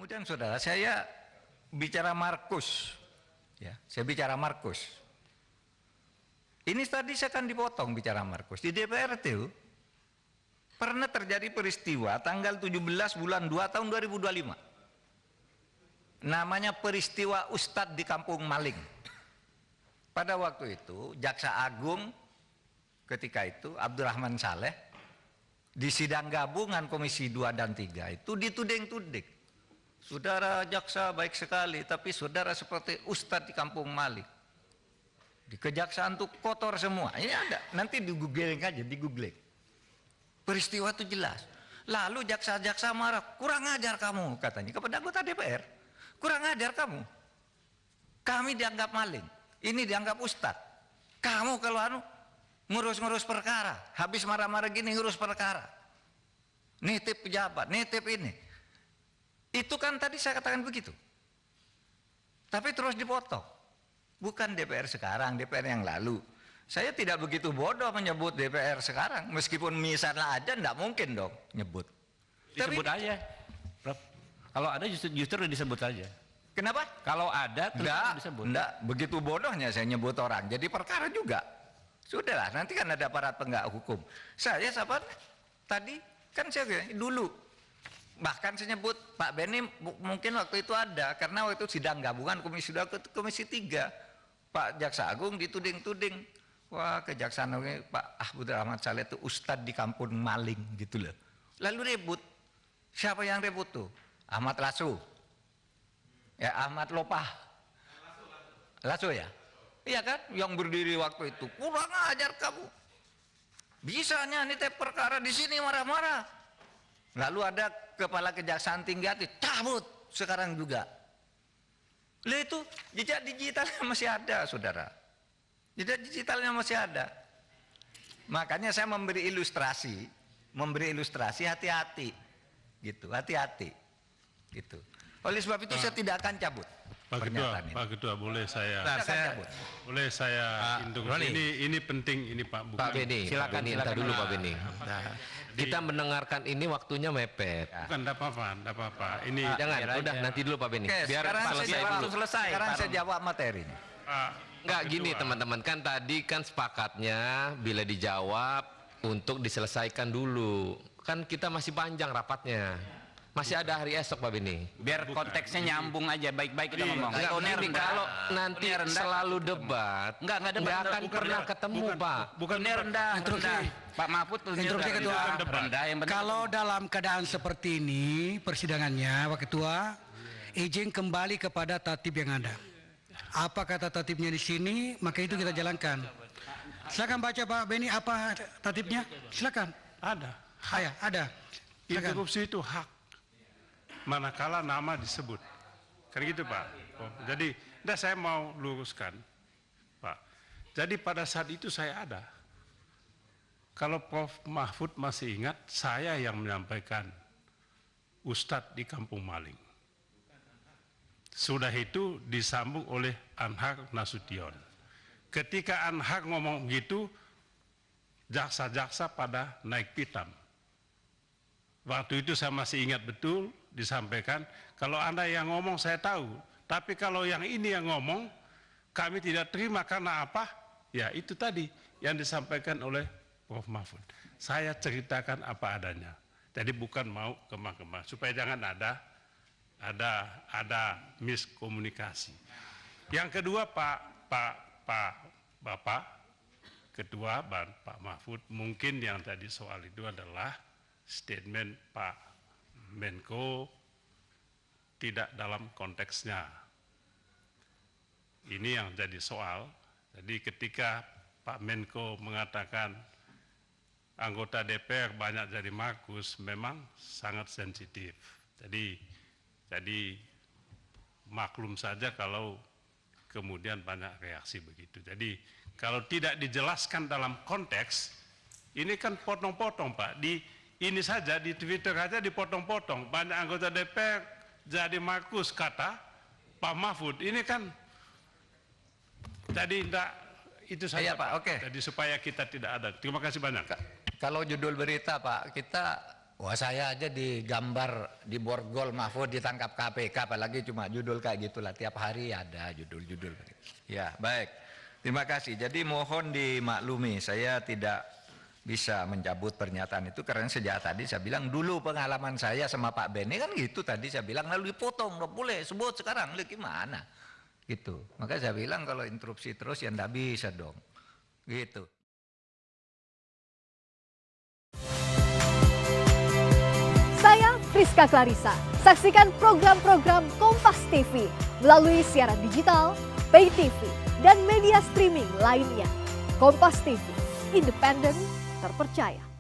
Kemudian saudara, saya bicara Markus, ya, saya bicara Markus. Ini tadi saya akan dipotong bicara Markus. Di DPR itu pernah terjadi peristiwa tanggal 17 bulan 2 tahun 2025. Namanya peristiwa Ustadz di Kampung Maling. Pada waktu itu Jaksa Agung ketika itu Abdurrahman Saleh di sidang gabungan Komisi 2 dan 3 itu dituding-tuding. Saudara jaksa baik sekali, tapi saudara seperti Ustadz di Kampung Maling. Di kejaksaan tuh kotor semua. Ini ada, nanti di googling aja, di googling. Peristiwa itu jelas. Lalu jaksa-jaksa marah, kurang ajar kamu katanya kepada anggota DPR. Kurang ajar kamu. Kami dianggap maling, ini dianggap Ustadz. Kamu kalau ngurus-ngurus perkara, habis marah-marah gini ngurus perkara. Nitip pejabat, nitip ini. Itu kan tadi saya katakan begitu. Tapi terus dipotong. Bukan DPR sekarang, DPR yang lalu. Saya tidak begitu bodoh menyebut DPR sekarang. Meskipun misalnya ada, tidak mungkin dong nyebut. Disebut aja, Prof. Kalau ada justru disebut aja. Kenapa? Kalau ada terus disebut. Enggak, begitu bodohnya saya nyebut orang. Jadi perkara juga. Sudahlah, nanti kan ada aparat penegak hukum. Saya siapa? Tadi kan saya dulu. Bahkan saya nyebut Pak Beni mungkin waktu itu ada, karena waktu itu sidang gabungan Komisi 2 ke Komisi 3. Pak Jaksa Agung dituding-tuding. Wah, kejaksaan Pak Abdurrahman Saleh itu Ustadz di Kampung Maling gitu loh. Lalu ribut. Siapa yang ribut tuh? Ahmad Lasso. Ya, Ahmad Lopah. Lasso ya? Iya kan? Yang berdiri waktu itu. Kurang ajar kamu. Bisanya nih perkara di sini marah-marah. Lalu ada kepala kejaksaan tinggi hati, cabut sekarang juga. Lihat itu jejak digitalnya masih ada, saudara. Jejak digitalnya masih ada. Makanya saya memberi ilustrasi hati-hati, gitu, hati-hati, gitu. Oleh sebab itu saya tidak akan cabut. Pak Ketua, boleh saya ini penting ini Pak. Pak Beni, silakan dulu Pak Beni. Kita mendengarkan ini waktunya mepet. Bukan, enggak apa-apa. Ini jangan, udah nanti dulu Pak Beni. Biar selesai. Sekarang saya jawab materinya. Enggak gini teman-teman, kan tadi kan sepakatnya bila dijawab untuk diselesaikan dulu. Kan kita masih panjang rapatnya. Masih ada hari esok Pak Beni. Biar konteksnya nyambung aja, baik-baik kita ngomong. Kalau nanti selalu debat, nggak akan pernah ketemu Pak. Bukan rendah. Pak Mahfud instruksi Ketua. Kalau dalam keadaan seperti ini persidangannya, Pak Ketua, izin kembali kepada tatib yang ada. Apa kata tatibnya di sini, maka itu kita jalankan. Silakan baca Pak Beni, apa tatibnya? Silakan. Ada. Ada. Interupsi itu hak. Manakala nama disebut, kan gitu Pak. Jadi, saya mau luruskan, Pak. Jadi pada saat itu saya ada. Kalau Prof Mahfud masih ingat, saya yang menyampaikan Ustadz di Kampung Maling. Sudah itu disambung oleh Anhar Nasution. Ketika Anhar ngomong gitu, jaksa-jaksa pada naik pitam. Waktu itu saya masih ingat betul disampaikan, kalau Anda yang ngomong saya tahu, tapi kalau yang ini yang ngomong kami tidak terima karena apa? Ya itu tadi yang disampaikan oleh Prof Mahfud. Saya ceritakan apa adanya. Jadi bukan mau kemah-kemah supaya jangan ada miskomunikasi. Yang kedua Bapak Ketua Pak Mahfud, mungkin yang tadi soal itu adalah statement Pak Menko tidak dalam konteksnya. Ini yang jadi soal. Jadi ketika Pak Menko mengatakan anggota DPR banyak jadi Markus, memang sangat sensitif. Jadi maklum saja kalau kemudian banyak reaksi begitu. Jadi kalau tidak dijelaskan dalam konteks, ini kan potong-potong Pak. Ini saja di Twitter aja dipotong-potong, banyak anggota DPR jadi Markus kata Pak Mahfud. Ini kan jadi enggak itu saja Pak. Oke. Jadi supaya kita tidak ada. Terima kasih banyak. Kalau judul berita Pak, kita Wah, saya aja digambar di borgol Mahfud ditangkap KPK, apalagi cuma judul kayak gitulah, tiap hari ada judul-judul. Ya, baik. Terima kasih. Jadi mohon dimaklumi, saya tidak bisa mencabut pernyataan itu karena sejak tadi saya bilang dulu pengalaman saya sama Pak Beni kan gitu, tadi saya bilang lalu dipotong, nggak boleh sebut sekarang, gimana? Gitu. Maka saya bilang kalau interupsi terus ya nggak bisa dong. Gitu. Saya Friska Clarissa. Saksikan program-program Kompas TV melalui siaran digital, pay TV, dan media streaming lainnya. Kompas TV, independen, terpercaya.